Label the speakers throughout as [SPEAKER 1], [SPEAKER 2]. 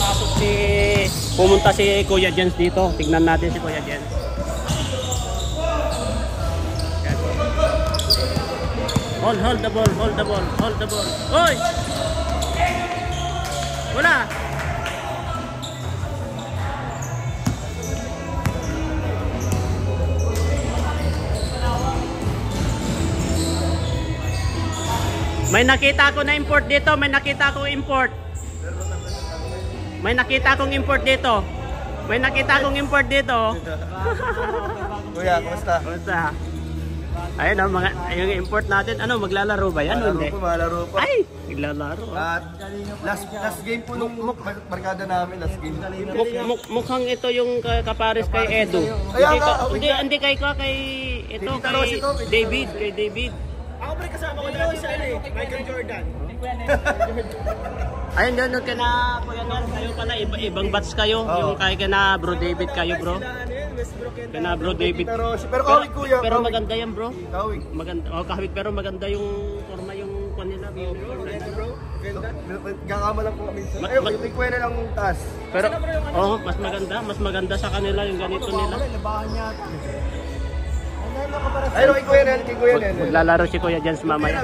[SPEAKER 1] pumasok pumunta si Kuya Jens dito. Tignan natin si Kuya Jens. Hold the ball, hold the ball, hold the ball. Hoy! Wala! May nakita ko na import dito, may nakita kong import. May nakita kong import dito. May nakita kong import dito.
[SPEAKER 2] Kuya, kumusta?
[SPEAKER 1] Kumusta? Ayun oh, yung import natin, ano, maglalaro ba yan?
[SPEAKER 2] Maglalaro po, maglalaro po.
[SPEAKER 1] Ay, maglalaro.
[SPEAKER 2] At last game po nung barkada namin, last game.
[SPEAKER 1] Mukhang ito yung kapares kay Edo. Hindi kay ito, kay David, kay David.
[SPEAKER 3] Ako pa rin kasama ko dati sa Michael Jordan.
[SPEAKER 1] Ayun yun, kina Kuya Nel, kayo pala, ibang batch kayo. Yung kay kina Bro David kayo, bro. Kina Bro David.
[SPEAKER 2] Pero kawig kuya.
[SPEAKER 1] Pero maganda yan, bro.
[SPEAKER 2] Kawig.
[SPEAKER 1] Maganda, kahawig, pero maganda yung forma yung kanila.
[SPEAKER 2] Bro, gagama lang po kami. Ayun, may kwena lang taas.
[SPEAKER 1] Pero, mas maganda sa kanila yung ganito nila.
[SPEAKER 2] Ayun, kay Kuya Nel.
[SPEAKER 1] Maglalaro si Kuya Jens mamaya.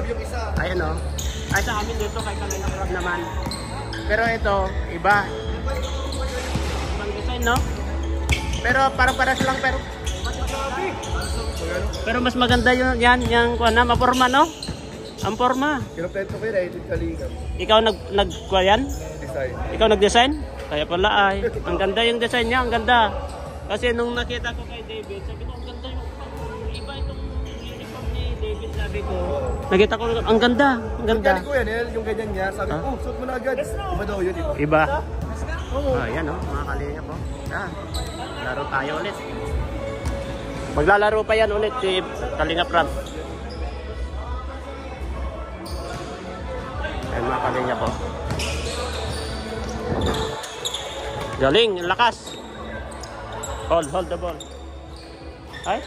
[SPEAKER 1] Ayun o. Ay sa amin dito kay Kalina Crab naman. Pero ito, iba. Ibang design, no? Pero parang paras lang, pero mas maganda yung kuha na, maporma, no? Ang forma.
[SPEAKER 2] Kinuplento ko yun, ay Kalina.
[SPEAKER 1] Ikaw nagkuha yan?
[SPEAKER 2] Design.
[SPEAKER 1] Ikaw nag-design? Kaya pala ay. Ang ganda yung design niya, ang ganda. Kasi nung nakita ko kay David, sabi ko, ang ganda yung iba itong uniform ni David, sabi ko. Nakita ko, ang ganda, ang ganda.
[SPEAKER 2] Yung Kuya Nel, yung ganyan niya, sabi ko, suot mo na agad. Iba daw yun, iba.
[SPEAKER 1] Iba? Ayan o, mga kalinga po. Laro tayo ulit. Maglalaro pa yan ulit si Kalinga Prab. Ayan mga kalinga po. Galing, lakas. Hold the ball. Ay?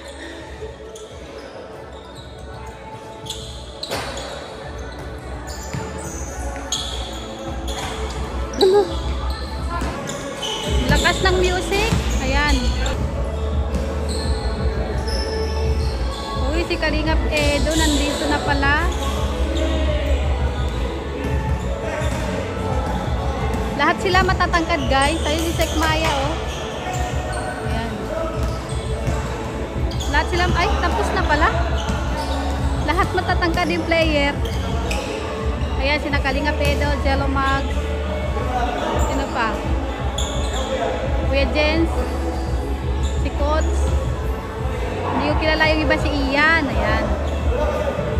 [SPEAKER 4] Lakas ng music. Ayan. Uy, si Kalingap Edo nandito na pala. Lahat sila matatangkad, guys. Ayun si Sek Maya, oh. Ayan. Lahat sila, ay, tapos na pala. Lahat matatangkad yung player. Ayan, si Kalingap Edo, Jello Mag. Sino pa? Kuya Jens, si Coach. Hindi ko kilala yung iba, si Ian. Ayan.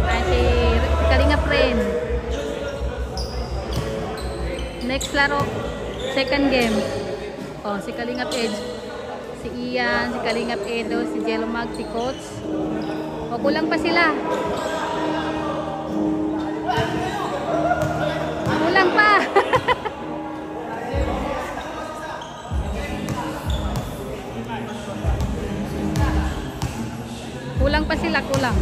[SPEAKER 4] Ayan, si Kalingap Ren. Next laro, second game. Oh, si Kalingap Edge, si Ian, si Kalingap Edo, si Jello Mag, si Coach. O, kulang pa sila. Kulang pa. Kulang pa sila, kulang.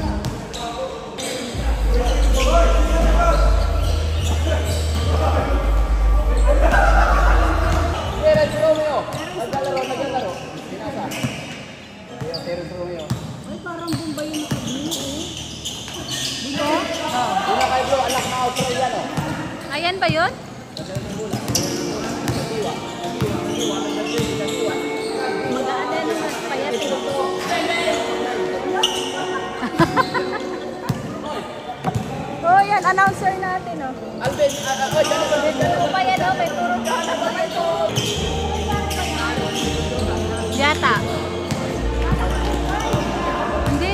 [SPEAKER 5] Ay, parang Bombay yung nakabili, eh.
[SPEAKER 4] Dito?
[SPEAKER 3] Wala kayo bro, anak na Australian oh.
[SPEAKER 4] Ayan ba yun? Mag-aada naman payat. Oh, yan, announcer natin, oh.
[SPEAKER 3] Alvin,
[SPEAKER 4] Ano pa yan, oh? May turong ka na ba ito? Yata. Hindi.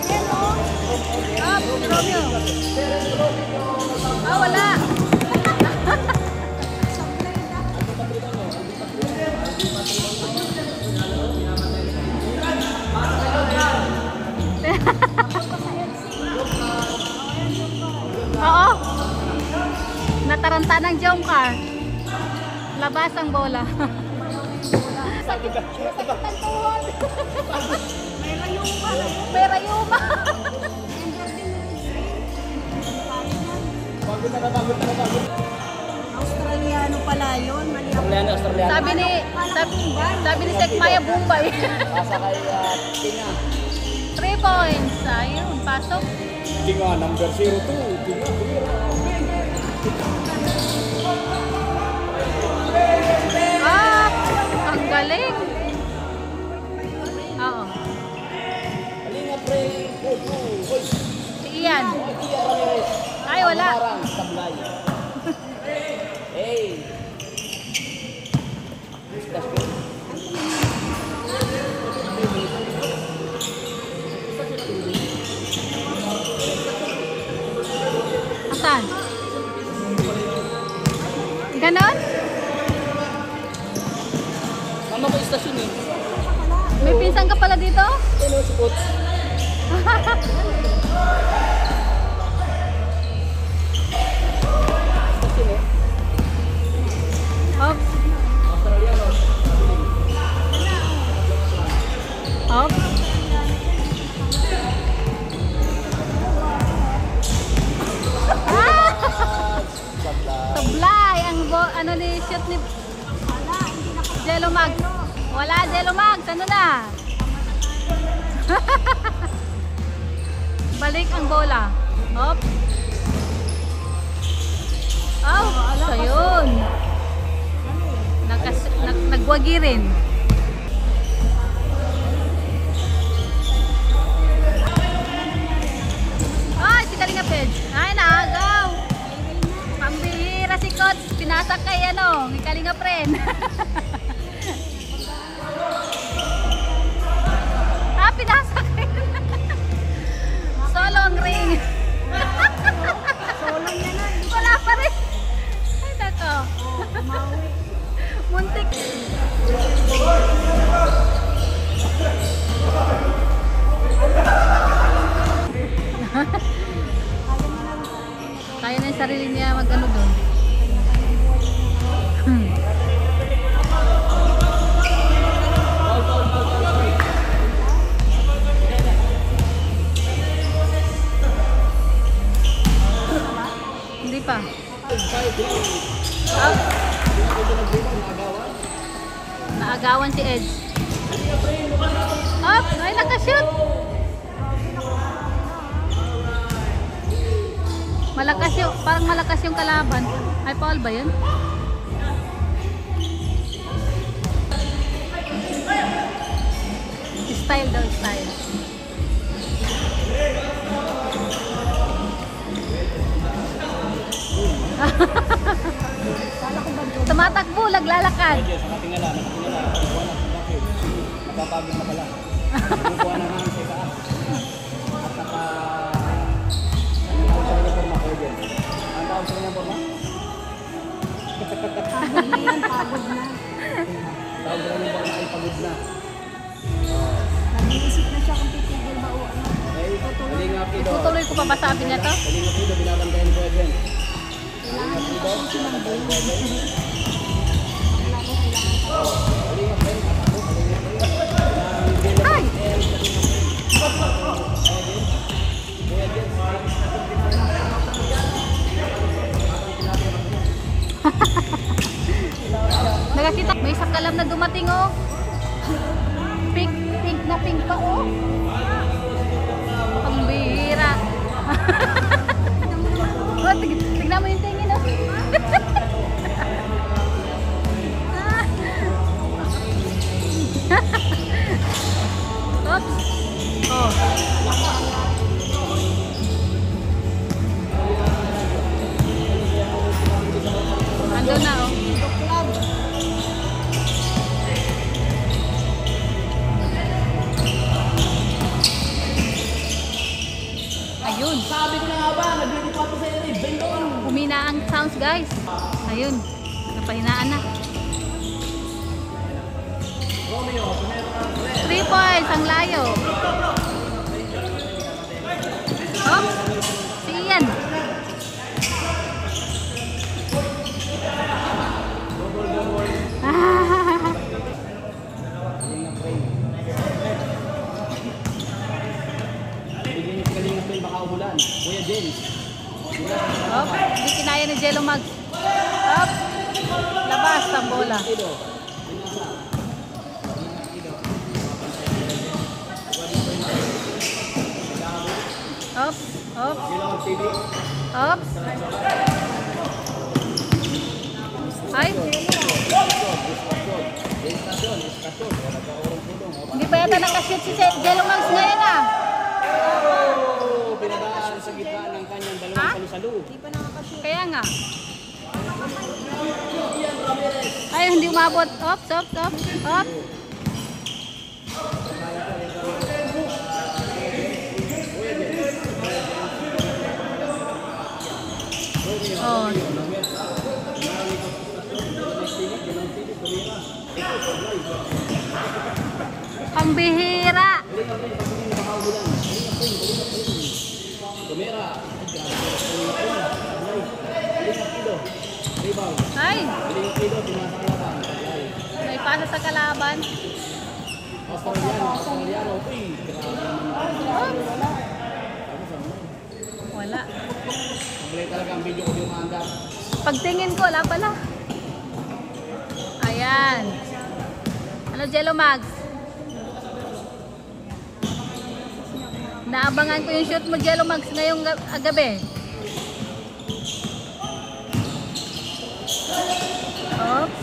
[SPEAKER 4] Yan, oh. Ah, Romeo. Ah, wala. Oo. Nataranta ng jump car. Labas ang bola. Sakit ang tuhod. May rayuma.
[SPEAKER 5] Australiano pala yun.
[SPEAKER 3] Australiano.
[SPEAKER 4] Sabi ni Tek Maya, Bombay.
[SPEAKER 3] Nasa kay Tinga.
[SPEAKER 4] 3 points. Ayun, pasok.
[SPEAKER 3] Tinga, number 02. Tinga,
[SPEAKER 4] Ah, ang galing. Oo.
[SPEAKER 3] Kalinga pre. Hoy.
[SPEAKER 4] Si Ian.
[SPEAKER 3] Tia Ramirez.
[SPEAKER 4] Ay, wala.
[SPEAKER 3] Marang, sablay. Hey. That's good.
[SPEAKER 4] Asan? Ganon?
[SPEAKER 3] Mama ko istasyon eh.
[SPEAKER 4] May pinsan ka pala dito?
[SPEAKER 3] Hello, si Coach.
[SPEAKER 4] Hop. Hop. Sablay ang ano ni shoot ni Jello Mag. Wala Jello Mag, ano na? Balik ang bola. Hop. Oh, ayun. Nagwagi rin. Ay, si Kalinga Page. Ay, naagaw. Pambihira si Coach. Pinasak kay ano, ni Kalinga Pren. Pinasak kay Solong ring.
[SPEAKER 5] Solong yan na.
[SPEAKER 4] Wala pa rin. Ay, nako. Muntik. Kaya na yung sarili niya mag-ano doon. Hindi pa. Out. Naagawan si Edge. Up! Ay, nakashoot! Malakas yung, parang malakas yung kalaban. Ay, foul ba yun? Style daw, style. Tumatakbo, naglalakad.
[SPEAKER 3] Nakatingala. Napapagod na pala. Bukuha na nga sa itaas. At naka... Ano tawag sa uniforma ko dyan? Ano tawag sa uniforma?
[SPEAKER 5] Pagod na yan, pagod na.
[SPEAKER 3] Tawag sa uniforma ay pagod na.
[SPEAKER 5] Nag-iisip na siya kung titigil ba o ano.
[SPEAKER 3] Okay, Kalinga Pido.
[SPEAKER 4] Tutuloy ko pa ba sabi niya to?
[SPEAKER 3] Kalinga Pido, binabantayan ko dyan.
[SPEAKER 5] Kailangan niya kasi sinambay.
[SPEAKER 4] Ay! Nakakita, may sakalam na dumating oh. Pink na pink pa oh. Pambihira. Oh, tignan mo yung tingin oh. Oops. Oh. Andun na oh. Ayun.
[SPEAKER 3] Sabi ko na nga ba, naglilipat ko sa iyo rin. Bendon!
[SPEAKER 4] Humina ang sounds guys. Ayun. Napahinaan na. 3 points ang layo. Oh, si Ian.
[SPEAKER 3] Kalinga Pido, baka umulan. Kuya James.
[SPEAKER 4] Oh, hindi kinaya ni Jello Mag. Up. Labas. Ops ang bola. Ops, ops. Ops. Ay. Hindi pa yata nakashoot si Jello Mags ngayon ah.
[SPEAKER 3] Pinadaan sa gitna ng kanyang dalawang salu-salu.
[SPEAKER 4] Kaya nga. Ay, hindi umabot. Ops, ops, ops. Ops. Oh. Pambihira. Ay. May pasa sa kalaban. Wala.
[SPEAKER 3] Malay talaga ang video ko yung maanda.
[SPEAKER 4] Pagtingin ko, wala pala. Ayan. Ano, Jello Mags? Naabangan ko yung shoot mo, Jello Mags, ngayong gabi. Oops.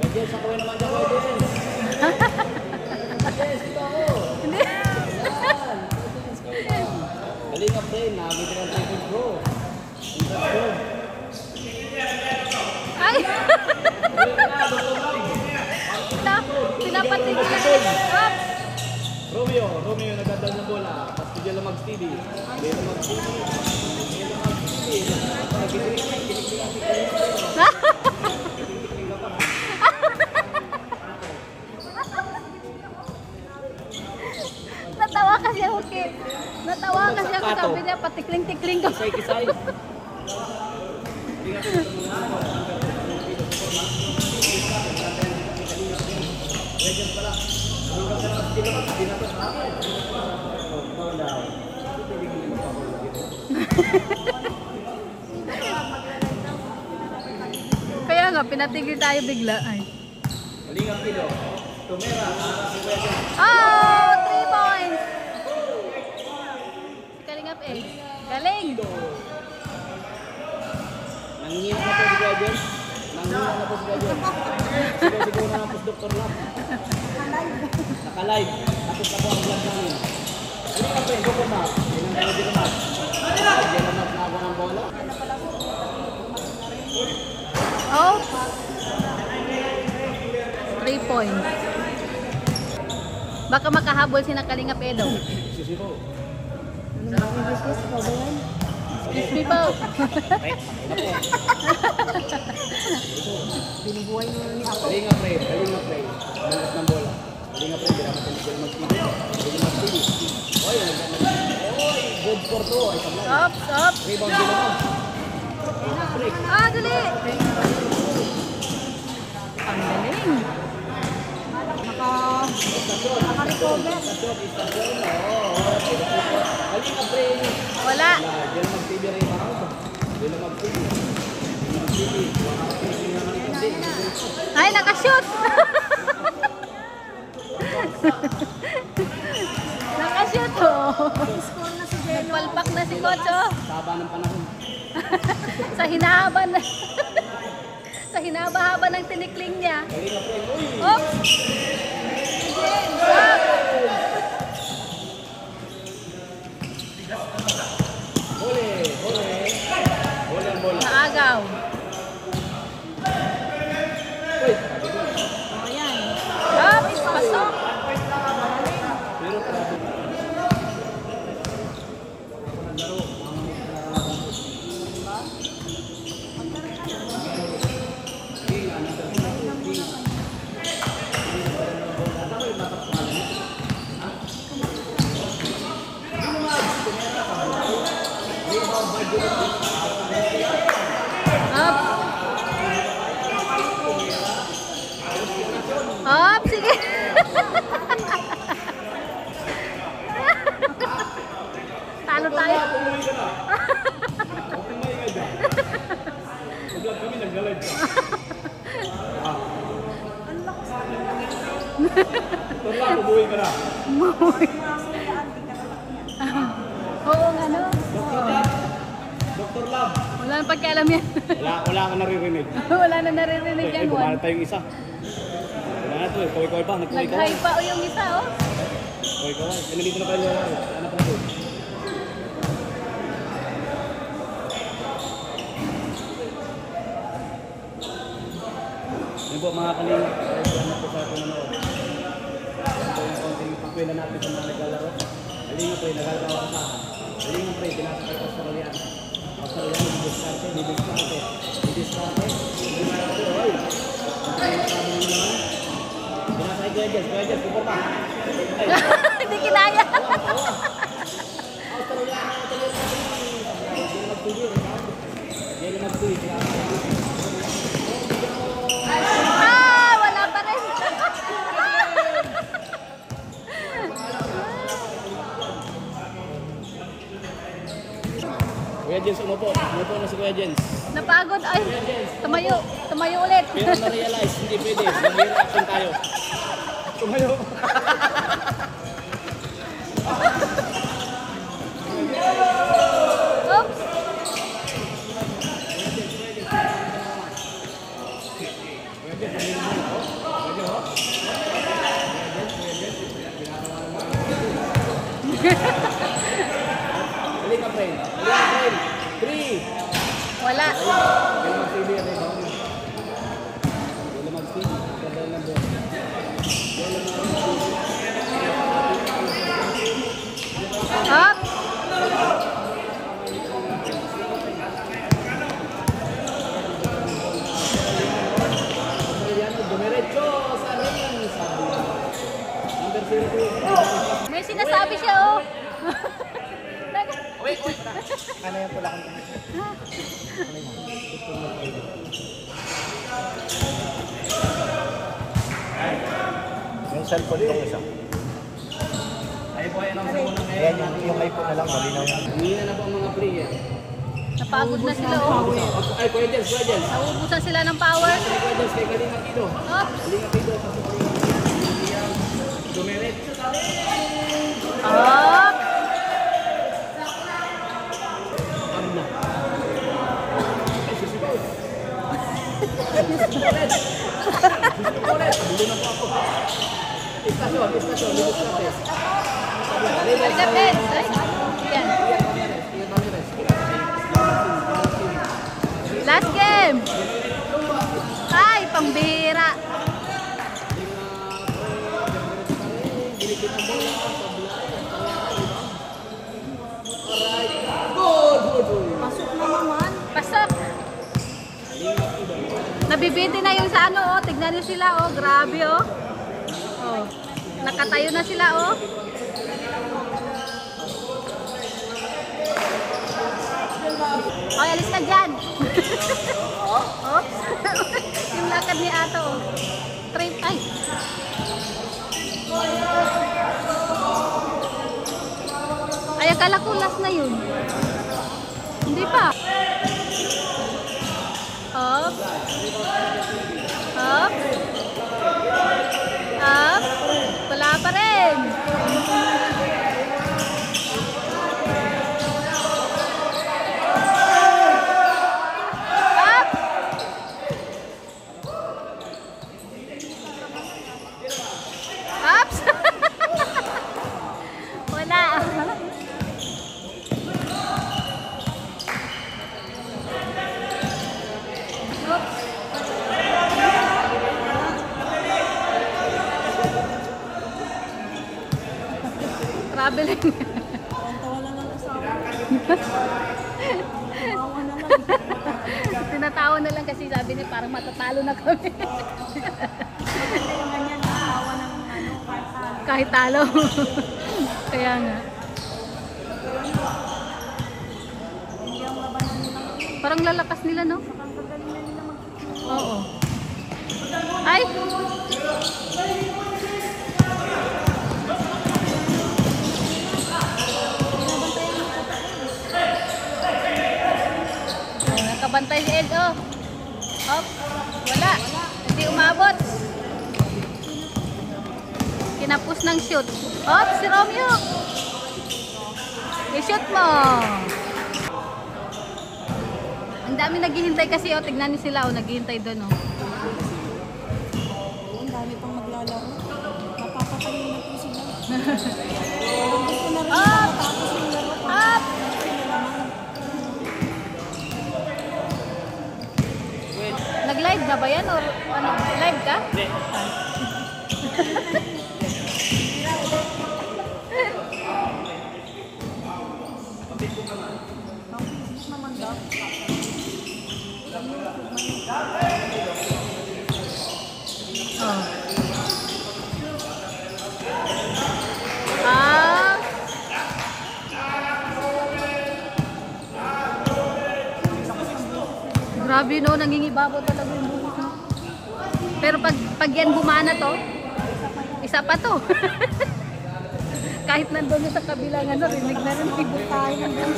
[SPEAKER 3] Wedges, ako naman dyan, Wedges. Wedges, dito ako. Galing up din, nakakita ng tripod bro.
[SPEAKER 4] Ay! Pinapatigil lang. Oops.
[SPEAKER 3] Romeo nagdadal ng bola. Tapos si Jello Mags TV. Jello Mags TV. Jello Mags TV.
[SPEAKER 4] Natawa kasi ako Natawa kasi ako, sabi niya patikling-tikling ko.
[SPEAKER 3] Kisay-kisay.
[SPEAKER 4] Kaya nga, pinatigil tayo bigla. Ay.
[SPEAKER 3] Malingang kilo. Tumera.
[SPEAKER 4] Oh! 3 points! Kalingap eh. Galing!
[SPEAKER 3] Nangingiyak na po si Gajen. Nangingiyak na po si Gajen. Siguro na po si Dr. Lab. Naka-live. Tapos na po ang vlog namin. Ano ka pa yun? Dr. Map. Yan ang Jello Mags. Jello Mags na ako ng bola.
[SPEAKER 4] Oh! 3 points. Baka makahabol si Kalingap Edo.
[SPEAKER 3] Susi po.
[SPEAKER 4] Excuse me po.
[SPEAKER 5] Binubuhay mo ni ako.
[SPEAKER 3] Kalinga pre. Malas ng bola. Kalinga pre. Binamat ng Jello Mags TV. Jello Mags TV. Oy, good for 2. Ay, sablay.
[SPEAKER 4] Ops, ops.
[SPEAKER 3] Rebound Jello Mags.
[SPEAKER 4] Ah, dali! Ang galing.
[SPEAKER 5] Naka-recover.
[SPEAKER 3] Kalinga pre.
[SPEAKER 4] Wala.
[SPEAKER 3] Jello Mags TV rin ako. Jello Mags TV.
[SPEAKER 4] Ay, nakashoot! Nakashoot oh.
[SPEAKER 5] Score na si Jello.
[SPEAKER 4] Nagpalpak na si Coach oh.
[SPEAKER 3] Taba ng panahon.
[SPEAKER 4] Sa hinahaba na. Sa hinaba-haba ng tinikling niya. Oops!
[SPEAKER 3] Huli ang bola.
[SPEAKER 4] Naagaw.
[SPEAKER 5] Ayan.
[SPEAKER 4] Oops! Pasok!
[SPEAKER 3] Pero grabe.
[SPEAKER 4] Up. Up, sige. Talo tayo.
[SPEAKER 3] umuwi ka na.
[SPEAKER 4] Oo nga no.
[SPEAKER 3] Dr. Love.
[SPEAKER 4] Wala nang pagkialam yan.
[SPEAKER 3] Wala ka naririnig.
[SPEAKER 4] Wala na naririnig yan.
[SPEAKER 3] Bumalat tayong isa. Wala na ito eh. Kaway-kaway pa. Nagkaway-kaway.
[SPEAKER 4] Nag-high pa o yung isa oh.
[SPEAKER 3] Kaway-kaway. Nandito na tayo. Ano pa ito? Yan po mga kaling. Salamat po sa ating nanood. Ito yung konting pagpila natin sa mga naglalaro. Halingan po yung nagagawa sa akin. Halingan po yung pinasakay ko sa Australian. Australian, didiskarte. Oy! Pinasakay ko yan, Jess, pupunta.
[SPEAKER 4] Hindi kinaya. Ah, wala pa rin.
[SPEAKER 3] Kuya Jens, umupo na si Kuya Jens.
[SPEAKER 4] Napagod. Ay, tumayo. Tumayo ulit.
[SPEAKER 3] Pero na-realize, hindi pwede. Mag-reaction tayo. Tumayo.
[SPEAKER 4] Oops.
[SPEAKER 3] Hali ka, friend. 3.
[SPEAKER 4] Wala.
[SPEAKER 3] Kailan mag-TV yan eh. Kailan mag-TV. Kailan lang doon.
[SPEAKER 4] Up.
[SPEAKER 3] Dumiretso sa ring. Number 02.
[SPEAKER 4] May sinasabi siya oh.
[SPEAKER 2] Ano yung pula kang yung cellphone itong isa.
[SPEAKER 3] Ay po, yan ang sa unang
[SPEAKER 2] Ayan yung iPhone na lang, malinaw yan.
[SPEAKER 3] Hindi na po ang mga player.
[SPEAKER 4] Napagod na sila oh.
[SPEAKER 3] Ay, Kuya Jens.
[SPEAKER 4] Nauubusan sila ng power.
[SPEAKER 3] Kuya Jens, kay Kalinga Kido.
[SPEAKER 4] Oops.
[SPEAKER 3] Kalinga Kido. Dumiretso sa ring.
[SPEAKER 4] Up.
[SPEAKER 3] Amna. Ay, sisigaw. Ulit. Bulo na po ako. Istasyon. Libos natin.
[SPEAKER 4] Depend. Ay, yan. Last game. Ay, pambihira.
[SPEAKER 5] Pasok na naman.
[SPEAKER 4] Pasok. Nabibiti na yung sa ano oh. Tignan niyo sila oh. Grabe oh. Oh. Nakatayo na sila oh. Ay, alis ka dyan. Oops. Yung lakad ni Ato oh. Trip. Ay. Ay, akala ko last na yun. Hindi pa. Up. Up. Up. Wala pa rin. Up. Ups. Wala. Traveling.
[SPEAKER 5] Wala ng asawa. Awa na lang.
[SPEAKER 4] Tinatawa na lang kasi sabi niya parang matatalo na kami.
[SPEAKER 5] Kaya ganyan, asawa ng ano, kahit
[SPEAKER 4] Kahit talo. Kaya nga.
[SPEAKER 5] hindi ang labanan nila.
[SPEAKER 4] Parang lalakas nila, no?
[SPEAKER 5] Ang gagaling na nila mag-
[SPEAKER 4] Oo. Ay! Nakabantay si Ed, oh. Hop. Wala. Hindi umabot. Tinapos ng shoot. Oh, si Romeo. I-shoot mo. Ang dami naghihintay kasi. Oh, tignan niyo sila. Oh, naghihintay doon. Oh.
[SPEAKER 5] Ang dami pang maglalaro. Napapatayin na po sila. Parang gusto na rin matapos yung laro.
[SPEAKER 4] Up! Nag-live na ba yan? Or ano? Live ka?
[SPEAKER 1] Hindi.
[SPEAKER 4] Oh. Ah. Grabe no, nangingibabaw talaga yung buhok no. Pero pag yan bumana to, isa pa to. Kahit nandun sa kabilang ano, rinig na rin hibot tayo ng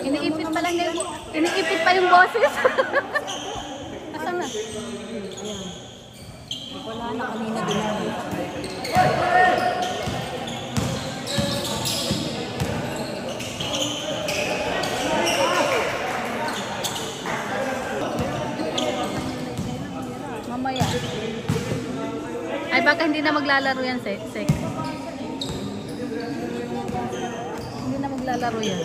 [SPEAKER 4] iniipit pa lang yung, iniipit pa yung boses. Asan na?
[SPEAKER 5] Wala na kanina ginagawa.
[SPEAKER 4] Mamaya. Ay baka hindi na maglalaro yan, Sek. Hindi na maglalaro yan.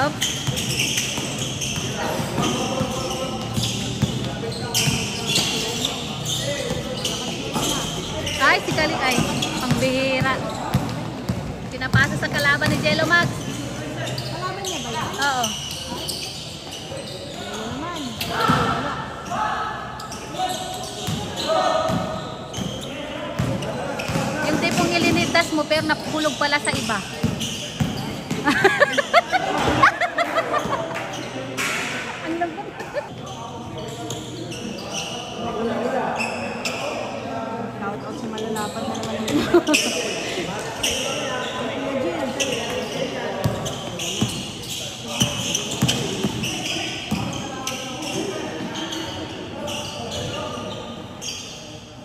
[SPEAKER 4] Up. Ay, si Kali ay pangbihira. Pinapasa sa kalaban ni Jello Max.
[SPEAKER 5] Kalaban niya ba yan?
[SPEAKER 4] Oo.
[SPEAKER 5] Ayun naman.
[SPEAKER 4] Yung tipong ilinitas mo pero napulog pala sa iba. Ang lambot.
[SPEAKER 5] Shout out sa malalapat na naman.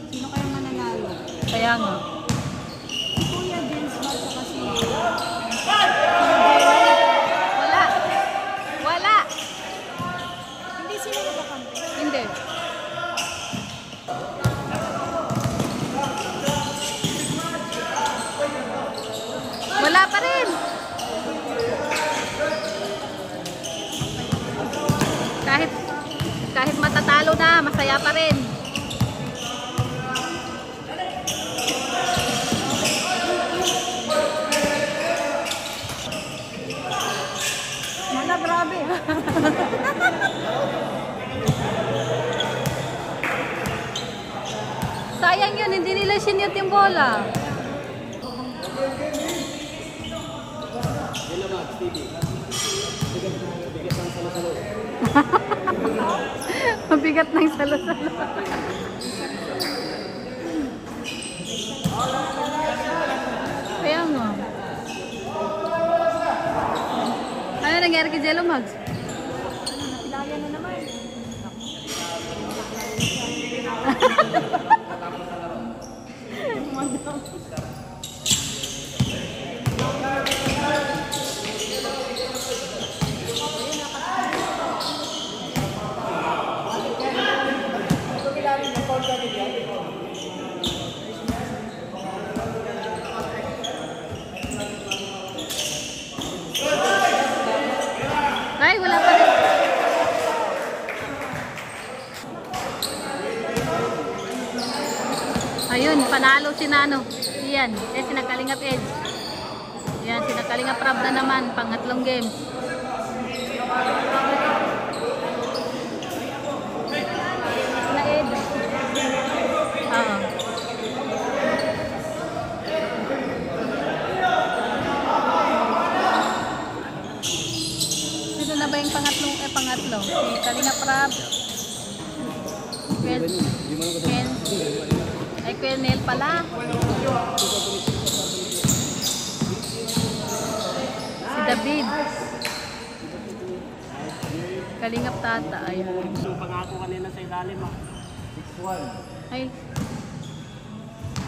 [SPEAKER 5] Sino kayang mananalo?
[SPEAKER 4] Kaya nga.
[SPEAKER 5] Si Kuya Vince ba sa kasi
[SPEAKER 4] Wala. Wala.
[SPEAKER 5] hindi sila nagkakampi.
[SPEAKER 4] Hindi. Wala pa rin. Kahit matatalo na, masaya pa rin.
[SPEAKER 5] Mana grabe.
[SPEAKER 4] Sayang yun, hindi nila sinute yung bola. Mabigat ng salo-salo. Kaya nga. Ano nangyari kay Jello Mags?
[SPEAKER 5] Napilayan na naman.
[SPEAKER 4] Ay, wala pa rin. Ayun, panalo si Nano. Yan, sinakalingap Edge. Yan, sinakalingap Rab na naman, pangatlong game. Na Ed. Oo. Sino na ba yung pangatlo? Si Kalingap Rab. Ay, Kuya Nel pala. Si David. Kalingap Tata. Ayan.
[SPEAKER 1] Yung pangako kanina sa ilalim ah.
[SPEAKER 4] Ay.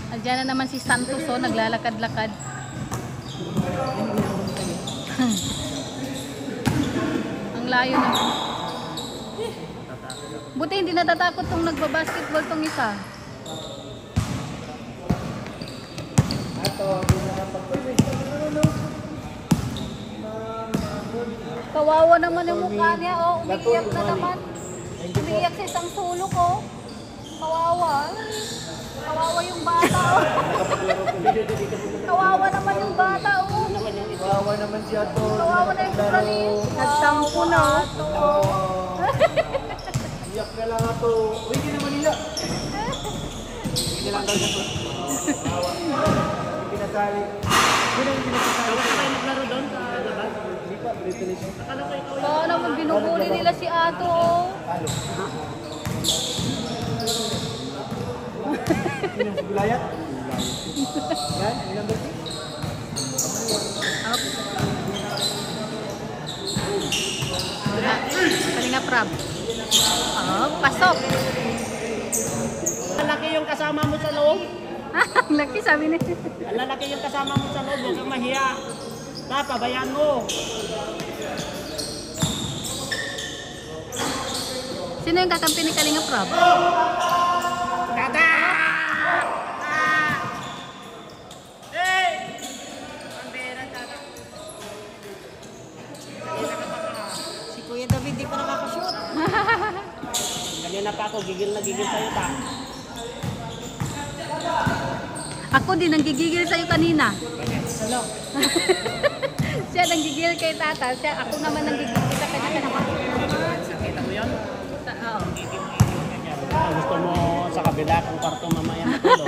[SPEAKER 4] Andiyan na naman si Santos, oh, naglalakad-lakad. Ang layo naman. Buti hindi natatakot tong nagbabasketball tong isa. Kawawa naman yung mukha niya, oh. Umiiyak na naman. Umiiyak sa isang sulok, oh. Kawawa. Kawawa yung bata, oh. Kawawa naman yung bata, oh.
[SPEAKER 2] Kawawa naman siya to.
[SPEAKER 4] Kawawa na yung bata niya.
[SPEAKER 5] Nagtampo na, oh.
[SPEAKER 2] Iyak na lang ato. Uy, hindi naman nila.
[SPEAKER 1] Hindi lang daw siya to.
[SPEAKER 2] Pinasali.
[SPEAKER 1] Kaya tayo naglaro doon sa labas.
[SPEAKER 2] Hindi pa, British.
[SPEAKER 1] Akala ko ikaw
[SPEAKER 4] Baka naman binubuli nila si Ato, oh.
[SPEAKER 2] Sino si Gulayat? Yan, ilang beses?
[SPEAKER 4] Up. Kalinga Prab. Oh, pasok.
[SPEAKER 1] Lalaki yung kasama mo sa loob.
[SPEAKER 4] Ang laki, sabi niya.
[SPEAKER 1] Lalaki yung kasama mo sa loob. Huwag kang mahiya. Pabayaan mo.
[SPEAKER 4] Sino yung kakampi ni Kalinga Prab?
[SPEAKER 1] Tata! Hey! Pambera, tata.
[SPEAKER 5] Si Kuya David di pa nakakashoot.
[SPEAKER 1] Kanina pa ako, gigil na gigil sa'yo ta.
[SPEAKER 4] Ako din ang gigigil sa'yo kanina.
[SPEAKER 1] Ano?
[SPEAKER 4] Siya nang gigil kay Tata. Ako naman nang gigil sa kanya kanina.
[SPEAKER 1] Nakita mo yun?
[SPEAKER 4] Oo.
[SPEAKER 1] Gusto mo sa kabila kung kwarto mamaya matulog.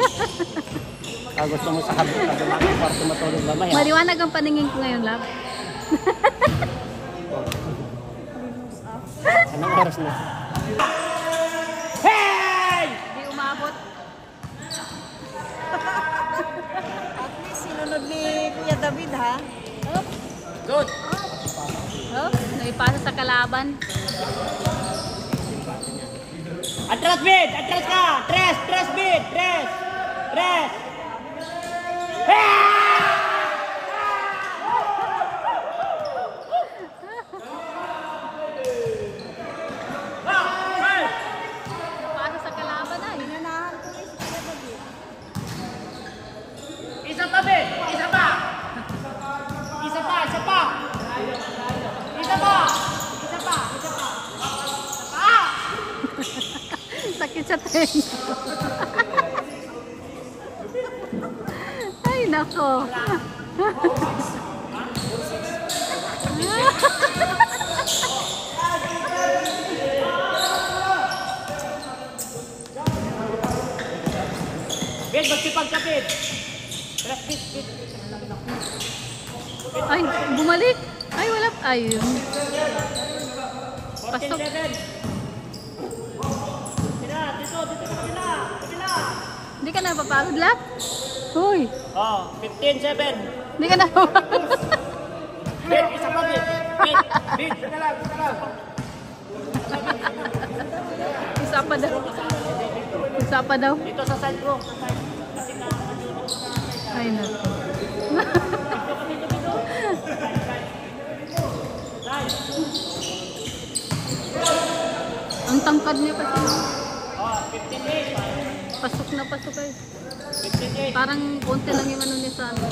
[SPEAKER 1] Gusto mo sa kabila kung kwarto matulog mamaya.
[SPEAKER 4] Maliwanag ang paningin ko ngayon, love.
[SPEAKER 1] Anong oras na? Hey!
[SPEAKER 4] Hindi umabot.
[SPEAKER 5] At least sinunod ni Kuya David, ha?
[SPEAKER 4] Oh,
[SPEAKER 1] Good!
[SPEAKER 4] oh, naipasa sa kalaban.
[SPEAKER 1] Atras bid! Atras ka! Tres bid! Tres!
[SPEAKER 4] Naipasa sa kalaban ay.
[SPEAKER 5] Hinanahan ko rin si Kuya David.
[SPEAKER 1] Isa pa bid! Isa pa! Isa pa! Isa pa! Isa pa! Isa pa! Isa pa!
[SPEAKER 4] Sakit sa tenga. Ay, nako.
[SPEAKER 1] Bid, magsipagkapit! Tres bid!
[SPEAKER 4] Ay, bumalik. Ay, wala. Ay, pasok.
[SPEAKER 1] 14-7! Dito sa kabila!
[SPEAKER 4] Hindi ka napapagod, love? Uy,
[SPEAKER 1] Oh, 15-7!
[SPEAKER 4] hindi ka napapagod.
[SPEAKER 1] Bid, isa pa bid! Bid! Isa lang!
[SPEAKER 4] Isa pa daw. Isa pa daw.
[SPEAKER 1] Dito sa side ko. Sa side. Kasi na,
[SPEAKER 4] Ay, nako. Ang tangkad niya kasi.
[SPEAKER 1] oh, 15-8!
[SPEAKER 4] Pasok na pasok ay.
[SPEAKER 1] 15-8!
[SPEAKER 4] Parang konti lang yung ano niya sa ano.